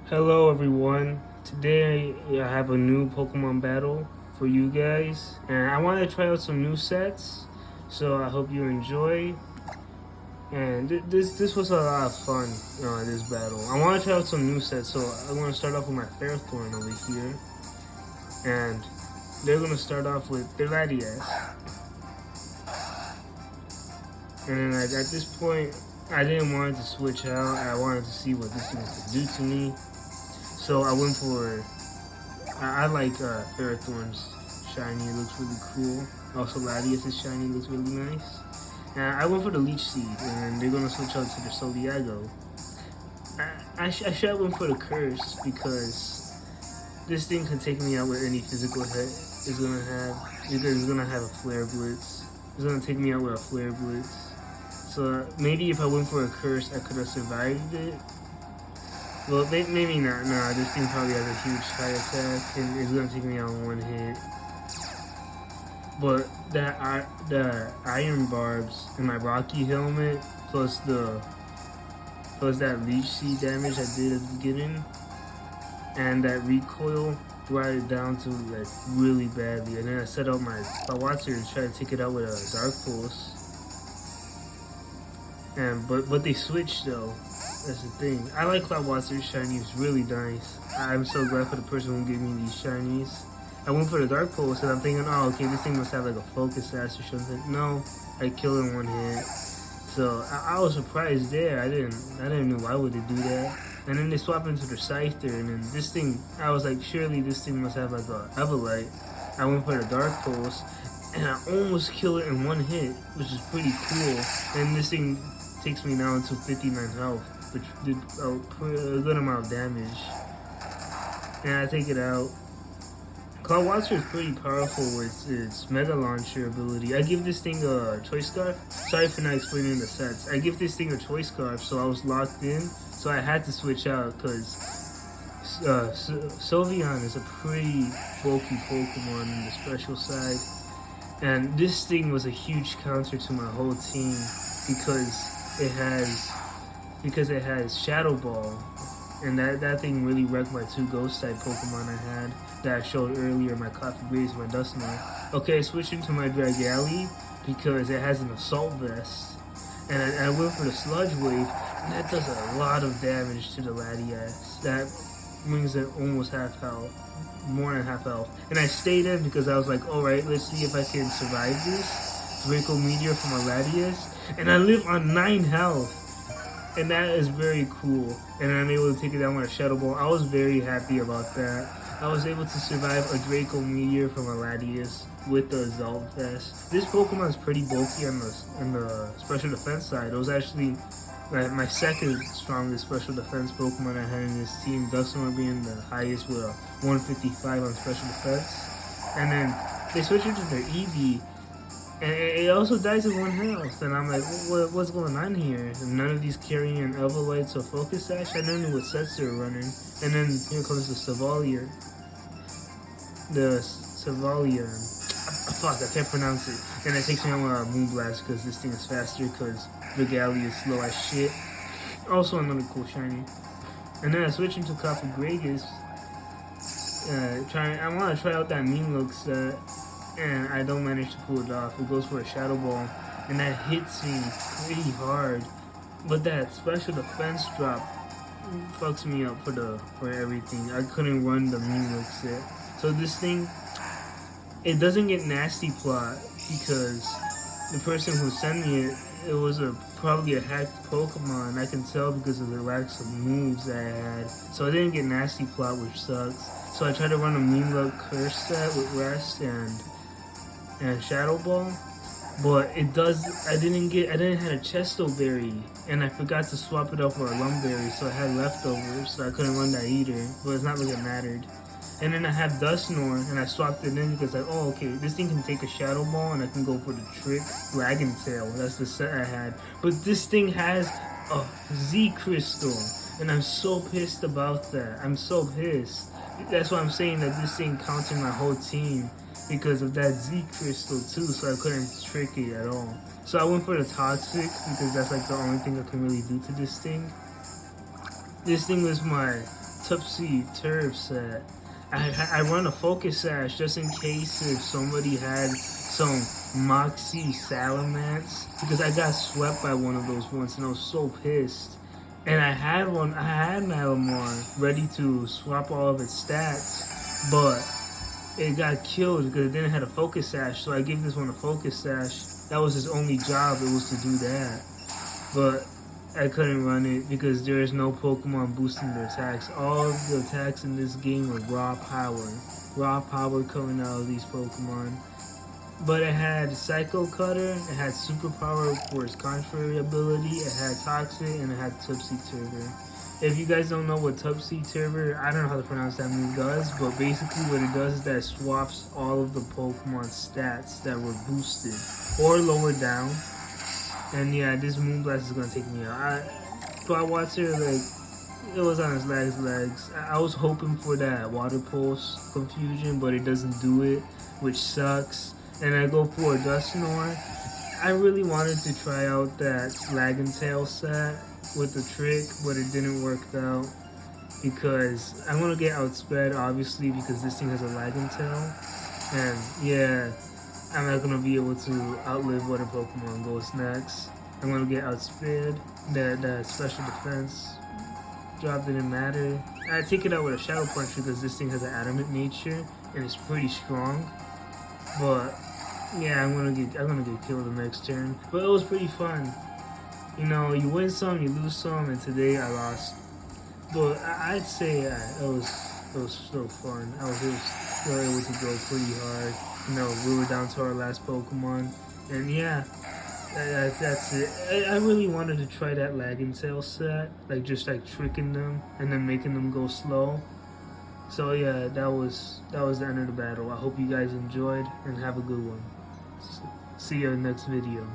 Hello everyone. Today I have a new Pokemon battle for you guys, and I want to try out some new sets. So I hope you enjoy. And this was a lot of fun. This battle. I want to try out some new sets, so I'm going to start off with my Ferrothorn over here, and they're going to start off with their Latias. And at this point, I didn't want to switch out. I wanted to see what this thing could do to me. So I went for, I like Ferrothorn's shiny, it looks really cool. Also Latias' shiny looks really nice. And I went for the Leech Seed, and they're going to switch out to the Soliago. I should have went for the Curse, because this thing could take me out with any physical hit it's going to have. Because it's going to have a Flare Blitz. It's going to take me out with a Flare Blitz. So maybe if I went for a Curse, I could have survived it. Well, maybe not. Nah, this thing probably has a huge high attack, and it's gonna take me out in one hit. But the Iron Barbs in my Rocky helmet, plus that Leech Seed damage I did at the beginning, and that recoil brought it down to like really badly. And then I set out my Pawatzer to try to take it out with a Dark Pulse. And but they switched though. That's the thing. I like Cloudwater's shiny. It's really nice. I'm so glad for the person who gave me these shinies. I went for the Dark Pulse and I'm thinking, oh, okay, this thing must have like a Focus Sash or something. No, I killed it in one hit. So I was surprised there. I didn't know why would they do that. And then they swap into the Scyther, and then this thing, I was like, surely this thing must have like a Everlight. I went for the Dark Pulse, and I almost killed it in one hit, which is pretty cool. And this thing takes me now into 59 health, which did a good amount of damage. And I take it out. Cloudwater is pretty powerful with its Mega Launcher ability. I give this thing a Choice Scarf. Sorry for not explaining the sets. I give this thing a Choice Scarf, so I was locked in. So I had to switch out because Sylveon is a pretty bulky Pokemon in the special side. And this thing was a huge counter to my whole team because it has Shadow Ball, and that thing really wrecked my two Ghost type Pokemon I had that I showed earlier, my Coffee Breeze, my Dusknoir. Okay, switching to my Dragalge because it has an Assault Vest, and I went for the Sludge Wave, and that does a lot of damage to the Latias. That brings it almost half health, more than half health. And I stayed in because I was like, alright, let's see if I can survive this Draco Meteor from a Latias. And I live on 9 health. And that is very cool. And I'm able to take it down with a Shadow Ball. I was very happy about that. I was able to survive a Draco Meteor from a Latias with the Assault Vest. This Pokemon is pretty bulky on the special defense side. It was actually my second strongest special defense Pokemon I had in this team. Dusknoir being the highest with a 155 on special defense. And then they switched it to their Eevee. And it also dies in 1 health, and I'm like, what's going on here? And none of these carrying Everlights or Focus Sash. I don't know what sets they're running. And then here comes the Savalier. Fuck, I can't pronounce it. And it takes me on a Moonblast because this thing is faster because Dragalge is slow as shit. Also another cool shiny. And then I switch into Coffee Gragas. I want to try out that Mean Look set. And I don't manage to pull it off. It goes for a Shadow Ball, and that hits me pretty hard. But that special defense drop fucks me up for everything. I couldn't run the Mean Look set. So this thing, it doesn't get Nasty Plot because the person who sent me it was probably a hacked Pokemon. I can tell because of the lacks of moves that I had. So I didn't get Nasty Plot, which sucks. So I tried to run a Mean Look Curse set with Rest and Shadow Ball, but I didn't have a Chesto Berry, and I forgot to swap it out for a Lumberry, so I had leftovers, so I couldn't run that either, but it's not like it mattered. And then I have Dusknoir, and I swapped it in because oh, okay, this thing can take a Shadow Ball, and I can go for the Trick Dragon Tail. That's the set I had. But this thing has a Z Crystal, and I'm so pissed about that. I'm so pissed. That's why I'm saying that this thing counted my whole team. Because of that Z Crystal too, so I couldn't trick it at all. So I went for the Toxic because that's like the only thing I can really do to this thing. This thing was my Tupsy Turf set. I run a focus sash just in case if somebody had some Moxie Salamence, because I got swept by one of those once and I was so pissed. And I had Malamar ready to swap all of its stats, but it got killed because it didn't have a focus sash, so I gave this one a focus sash. That was his only job, it was to do that. But I couldn't run it because there is no Pokemon boosting their attacks. All of the attacks in this game are raw power. Raw power coming out of these Pokemon. But it had Psycho Cutter, it had Superpower for its contrary ability, it had Toxic, and it had Tupsy Turver. If you guys don't know what Tupsy Turver, I don't know how to pronounce that move does, but basically what it does is that it swaps all of the Pokemon stats that were boosted or lowered down. And yeah, this Moonblast is gonna take me out. I watched it, like, it was on its last legs. I was hoping for that Water Pulse confusion, but it doesn't do it, which sucks. And I go for a Dusknoir. I really wanted to try out that Lag and Tail set with the trick, but it didn't work out because I'm gonna get outsped, obviously, because this thing has a Lag and Tail. And yeah, I'm not gonna be able to outlive what a Pokemon goes next. I'm gonna get outsped. That special defense drop didn't matter. I take it out with a Shadow Punch because this thing has an adamant nature and it's pretty strong. But yeah, I'm gonna get killed the next turn. But it was pretty fun. You know, you win some, you lose some, and today I lost. But I'd say it was so fun. I was still able to go pretty hard. You know, we were down to our last Pokemon, and yeah, that's it. I really wanted to try that Lag and Tail set, like just like tricking them and then making them go slow. So yeah, that was the end of the battle. I hope you guys enjoyed and have a good one. See you in the next video.